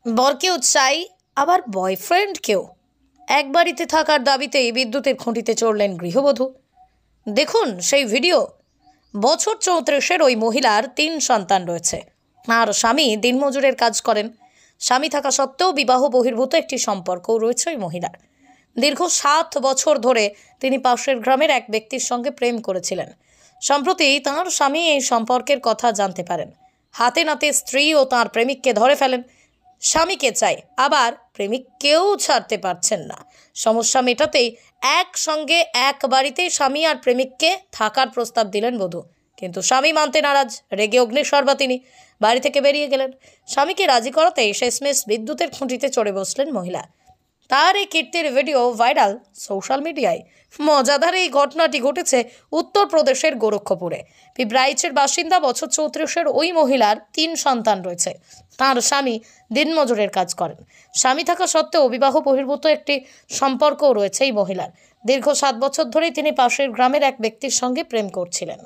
বরকেও চাই আবার বয়ফ্রেন্ডকেও। এক বাড়িতে থাকার দাবিতেই বিদ্যুতের খুঁটিতে চড়লেন গৃহবধূ। দেখুন সেই ভিডিও। বছর 34-এর ওই মহিলার 3 সন্তান রয়েছে। আর স্বামী দিনমজুরের কাজ করেন। স্বামী থাকা সত্ত্বেও বিবাহ বহির্ভূত একটি সম্পর্কও রয়েছে ওই মহিলার। দীর্ঘ 7 বছর ধরে তিনি পাশের গ্রামের এক ব্যক্তির সঙ্গে প্রেম করেছিলেন। সম্প্রতি তাঁর স্বামী এই সম্পর্কের কথা জানতে পারেন। হাতে নাতে স্ত্রী ও তাঁর প্রেমিককে ধরে ফেলেন। স্বামীকে চাই, আবার প্রেমিককেও ছাড়তে পারছেন না। সমস্যা মেটাতেই একসঙ্গে এক বাড়িতেই স্বামী আর প্রেমিককে থাকার প্রস্তাব দিলেন বধূ। কিন্তু স্বামী মানতে নারাজ। রেগে অগ্নিশর্মা তিনি। বাড়ি থেকে বেরিয়ে গেলেন। স্বামীকে রাজি করাতেই শেষমেশ বিদ্যুতের খুঁটিতে চড়ে বসলেন মহিলা। তার এই কীর্তির ভিডিও ভাইরাল সোশ্যাল মিডিয়ায়। মজাদার এই ঘটনাটি ঘটেছে উত্তরপ্রদেশের গোরক্ষপুরে। পিঁপড়াইচের বাসিন্দা বছর 34-এর ওই মহিলার 3 সন্তান রয়েছে। তার স্বামী দিনমজুরের কাজ করেন। স্বামী থাকা সত্ত্বেও বিবাহ বহির্ভূত একটি সম্পর্কও রয়েছে এই মহিলার। দীর্ঘ 7 বছর ধরেই তিনি পাশের গ্রামের এক ব্যক্তির সঙ্গে প্রেম করছিলেন।